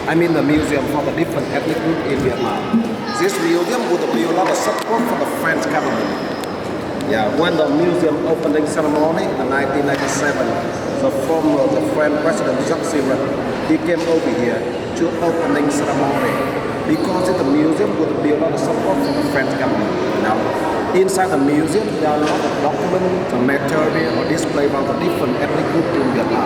I mean the museum for the different ethnic group in Vietnam. This museum would be a lot of support for the French government. Yeah, when the museum opening ceremony in 1997, the former French President Jacques Chirac, he came over here to opening ceremony because the museum would be a lot of support for the French government. Now, inside the museum, there are a lot of documents, material, or display about the different ethnic groups in Vietnam.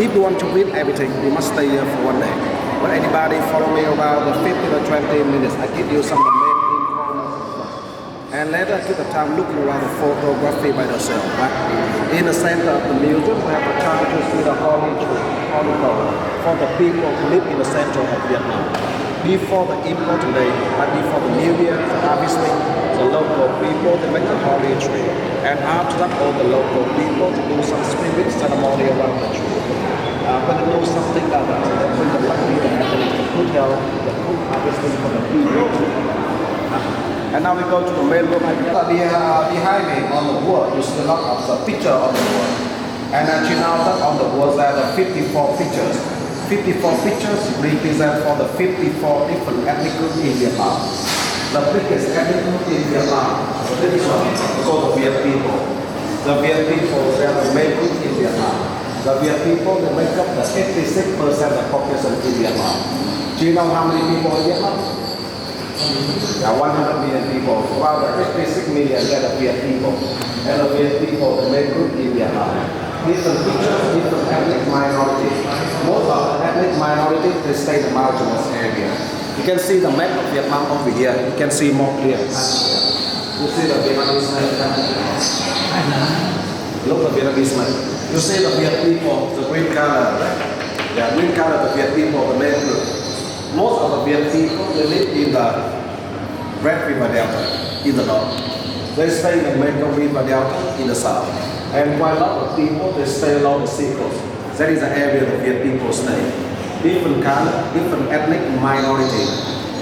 If you want to read everything, you must stay here for one day. But anybody follow me around the 15 or 20 minutes, I give you some of the main information. And later, take the time looking around the photography by yourself. Right? In the center of the museum, we have a chance to see the holly tree, conical, for the people who live in the center of Vietnam. Before the important day, but before the New Year, obviously, the local people, they make the holly tree. And after that, all the local people to do some spirit ceremony around the tree. When they do something like that, they bring the lucky and the good health, the food harvesting for the people. And now we go to the main room. Behind me on the wall, you see a lot of the picture on the wall. And as you know that on the wall there are 54 pictures. 54 pictures represent for the 54 different ethnic groups in Vietnam. The biggest ethnic group in Vietnam, this one, called the Viet people. The Viet people, they are the main group in Vietnam. The Viet people, they make up the 86% of the population in Vietnam. Do you know how many people in Vietnam? There are 100 million people. About 56 million are the Viet people. And the Viet people, the main group in Vietnam. Different features, different ethnic minorities. Most of the ethnic minorities, they stay in the mountainous area. You can see the map of Vietnam over here. You can see more clear. You see the Vietnamese map. Look at the Vietnamese map. You see the Viet people, the green color, right? Yeah, green color, the Viet people, the main group. Most of the Viet people, they live in the Red River Delta, in the north. They stay in the Mekong River Delta, in the south. And quite a lot of people, they stay along the sea coast. That is the area the Viet people stay. Different color, different ethnic minority.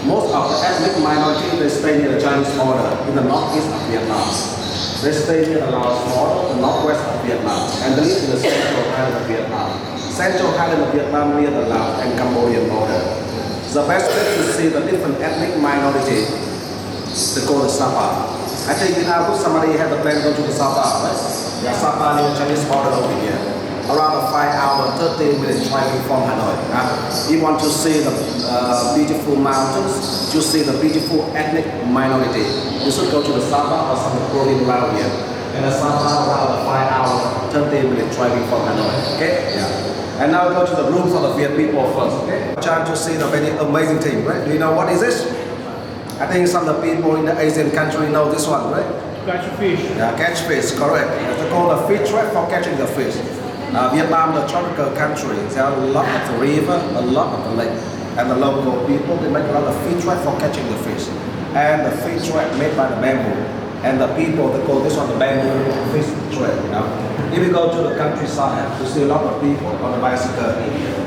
Most of the ethnic minority, they stay near the Chinese border, in the northeast of Vietnam. They stay near the Laos border, the northwest of Vietnam, and they live in the central highland of Vietnam. Central highland of Vietnam near the Laos and Cambodian border. The best way to see the different ethnic minority to go to Sapa. I think in our group somebody had the plan to go to the Sapa, right? Yeah, Sapa near the Chinese border over here. Around a 5-hour, 13-minute driving from Hanoi. You want to see the beautiful mountains, you see the beautiful ethnic minority. You should go to the Sapa or some province around here. And the Sapa around a 5-hour, 13-minute driving from Hanoi. Okay? Yeah. And now go to the room for the Viet people first. Okay? Trying to see the very amazing thing, right? Do you know what is this? I think some of the people in the Asian country know this one, right? Catch fish. Yeah, catch fish, correct. It's called a fish trap for catching the fish. Vietnam, the tropical country, there are a lot of the river, a lot of the lake. And the local people, they make a lot of fish trap for catching the fish. And the fish trap made by the bamboo. And the people, they call this one the bamboo fish trap, you know. If you go to the countryside, you see a lot of people on the bicycle.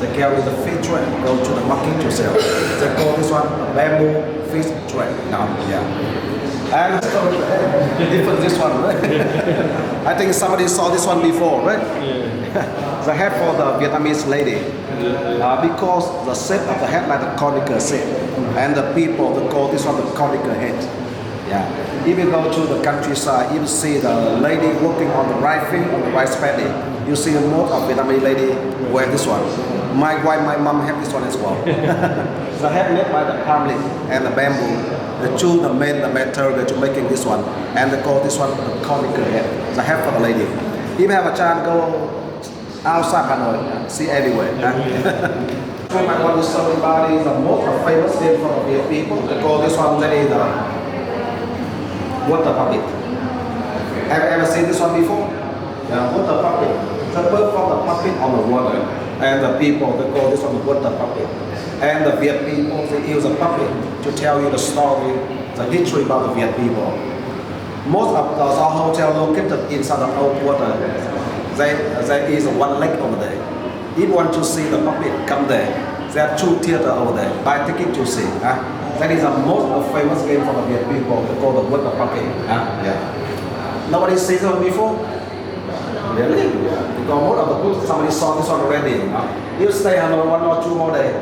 They carry the fish trap, go to the market to sell. They call this one a bamboo fish trap, you know, yeah. And different this one, right? I think somebody saw this one before, right? Yeah. The hat for the Vietnamese lady. Because the shape of the head like the conical shape. And the people, they call this one the conical head. Yeah. If you go to the countryside, you see the lady working on the rifle, on the rice paddy. You see most of Vietnamese lady wear this one. My wife, my mom have this one as well. The head made by the palm leaf and the bamboo. The choose the material to making this one, and they call this one the conical head. The head for the lady. If you have a chance, go outside Hanoi, see everywhere. I want to show everybody the most famous thing for the Viet people. They call this one the water puppet. Have you ever seen this one before? Yeah, water puppet. The perform the puppet on the water, and the people they call this one the water puppet. And the Viet people, they use a puppet to tell you the story, the history about the Viet people. Most of those hotels located inside the old water, there is one lake over there. If you want to see the puppet, come there. There are 2 theaters over there. Buy ticket to see. That is the most famous game for the Viet people. They call the water puppet. Yeah. Nobody seen it before? Really? Yeah. Because most of the groups, somebody saw this one already. You stay Hanoi 1 or 2 more days.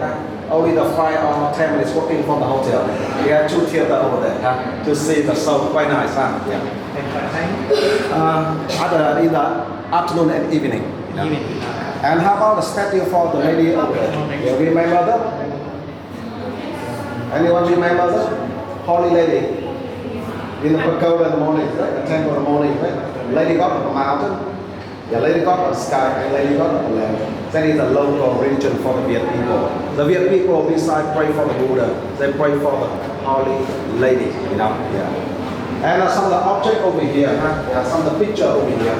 only the 5 or 10 minutes walking from the hotel. We have 2 theaters over there to see the show. Quite nice, huh? Yeah. Other in the afternoon and evening. And how about the statue for the lady over there? You remember that? Anyone remember that? Holy Lady. In the pagoda in the morning, right? The temple in the morning, right? Lady God of the mountain. Yeah, Lady God of the sky and Lady God of the land. That is a local religion for the Viet people. The Viet people, besides pray for the Buddha, they pray for the Holy Lady, you know. Yeah. And some of the object over here, some of the picture over here,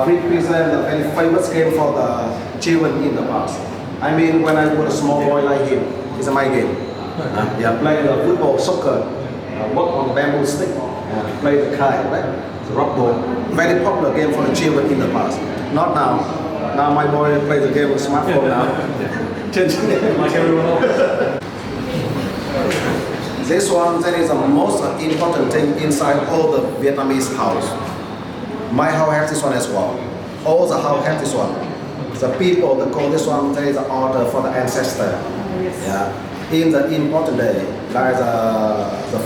represent the very famous game for the children in the past. I mean, when I was a small boy like him, it's my game. Yeah, play the football, soccer, work on the bamboo stick, play the kite, right? The rock ball. Very popular game for the children in the past. Not now. Now my boy plays the game with smartphone now. Like everyone else. This one, that is the most important thing inside all the Vietnamese house. My house has this one as well. All the house have this one. The people that call this one, that is the order for the ancestor. Yeah. In the important day, like the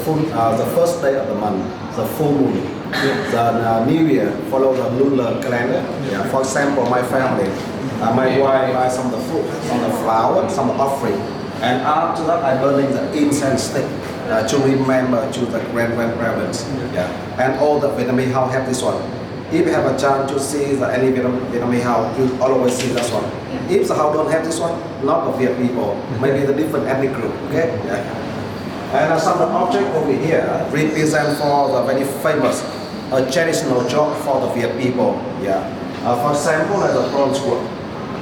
first day of the month, the full moon. The New Year follow the lunar calendar. Yeah. For example, my family, my wife buy some of the food, some of the flour, some of the offering, and after that I burning the incense stick to remember to the grandparents. Yeah. And all the Vietnamese house have this one. If you have a chance to see any Vietnamese house, you always see this one. If the house don't have this one, not the Viet people, maybe the different ethnic group. Okay. Yeah. And some of the object over here represent for the very famous traditional job for the Viet people. Yeah. For example, like the bronze work.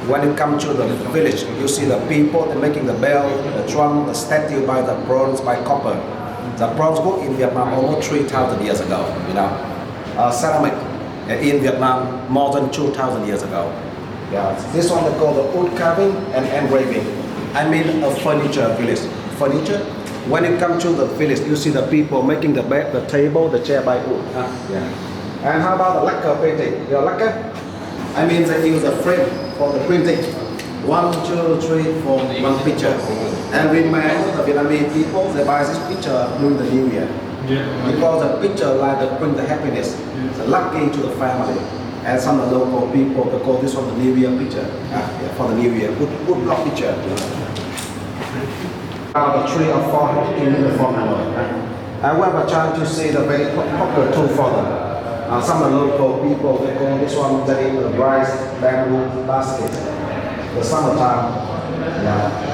When you come to the village, you see the people making the bell, the drum, the statue by the bronze, by copper. The bronze work in Vietnam almost 3,000 years ago. You know, ceramic in Vietnam more than 2,000 years ago. Yeah. This one they call the wood carving and engraving. I mean a furniture village. Furniture. When you come to the village, you see the people making the bed, the table, the chair by wood. Yeah. And how about the lacquer painting? You know lacquer? I mean they use a frame for the printing. 1, 2, 3, 4, one picture. And remember the Vietnamese people, they buy this picture during the New Year. Yeah. Because the picture like to bring the happiness, the lucky to the family. And some of the local people, they call this one the New Year picture. Yeah, for the New Year, wood block picture. The 3 or 4 in uniform Hanoi. I have a chance to see the very popular tool for them. Some of the local people, they call this one that is the rice bamboo basket. The summertime,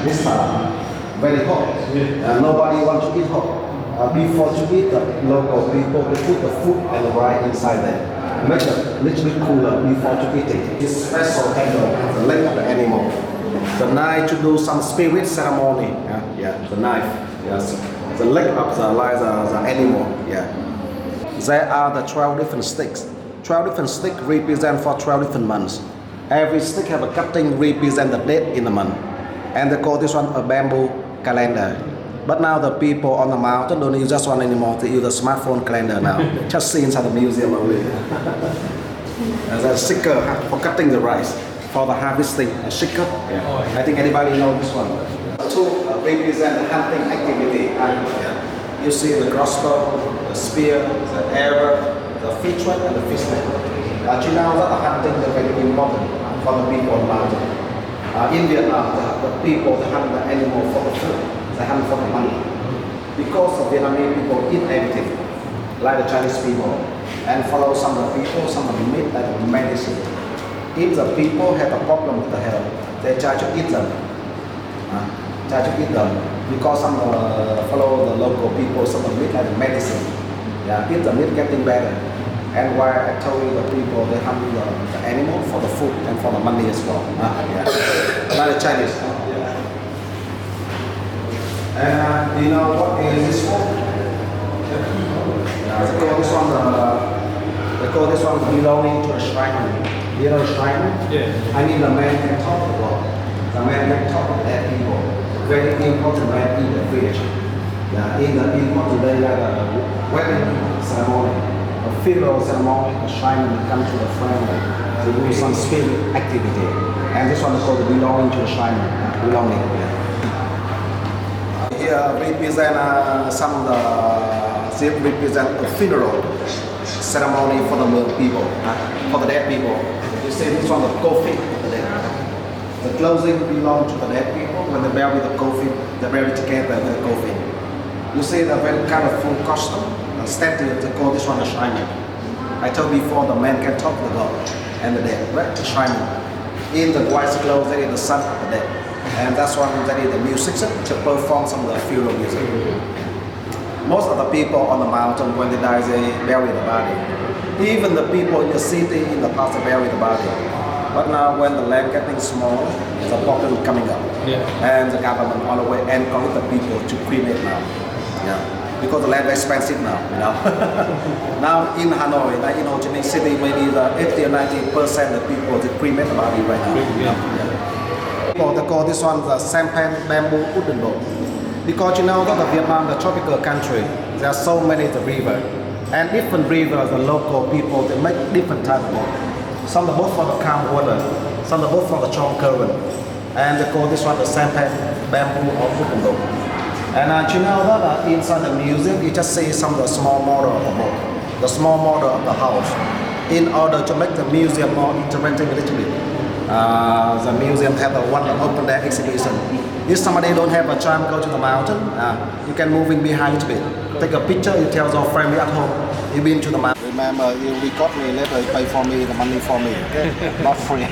this time, very hot. Nobody wants to eat hot. Before to eat, the local people, they put the food and the rice inside there. Make it a little bit cooler before to eat it. This special handle, the leg of the animal. The knife to do some spirit ceremony. The knife. Yes. The leg of the animal. Yeah. There are the 12 different sticks. 12 different sticks represent for 12 different months. Every stick have a cutting represent the date in the month. And they call this one a bamboo calendar. But now the people on the mountain don't use this one anymore. They use a smartphone calendar now. Just see inside the museum only. There's a sticker for cutting the rice. For the harvesting, a shaker. Yeah. I think anybody knows this one. To represent the hunting activity. You see the crossbow, the spear, the arrow, the fish trap, and the fish net. You know that the hunting is very important for the people on the mountain. In Vietnam, the people they hunt the animal for the food, they hunt for the money. Because the Vietnamese people eat everything, like the Chinese people, and follow some of the people, some of the meat like the medicine. If the people have a problem with the health, they try to eat them. Because some follow the local people, some of the meat like the medicine. Yeah, if the meat getting better. And why I told you the people they hunt the animal for the food and for the money as well. Like the Chinese. And you know what is this for? They call this one belonging to a shrine. You know shrine? Yeah. I mean the man can talk to God. The man can talk to their people. Very important man in the village. Yeah, in the important day like a wedding ceremony, a funeral ceremony, a shrine will come to the family to do some spirit activity. And this one is called the belonging to the shrine. Belonging. Yeah. represent represent a funeral ceremony for the people, for the dead people. You see this one, the coffin of the dead. The clothing belong to the dead people. When they bury the coffin, they bury together with the coffin. You see the very colorful costume, the statue, they call this one a shining. I told before the man can talk to the God and the dead, right? The shining. In the white clothes, there is the son of the dead. And that's one that is the musician to perform some of the funeral music. Most of the people on the mountain, when they die, they bury the body. Even the people in the city, in the past, they bury the body. But now, when the land getting smaller, the problem coming up. Yeah. And the government on the way encourage the people to cremate now. Yeah. Because the land is expensive now, you know. Now in Hanoi, like in Ho Chi Minh City, maybe the 80 or 90% of people they cremate the body right now. Yeah. People they call this one the sampan bamboo wooden boat. Because you know that the Vietnam, the tropical country, there are so many the river. And different rivers, the local people, they make different type of boat. Some of the boat for the calm water, some of the boat for the strong current. And they call this one the sampan bamboo or wooden boat. And you know that inside the museum, you just see some of the small model of the boat, the small model of the house. In order to make the museum more interactive a little bit, the museum have a one open day exhibition. If somebody don't have a time go to the mountain, you can move in behind a little bit. Take a picture, you tell your family at home, you've been to the mountain. Remember, you record me later, you pay for me, the money for me, okay? Not free.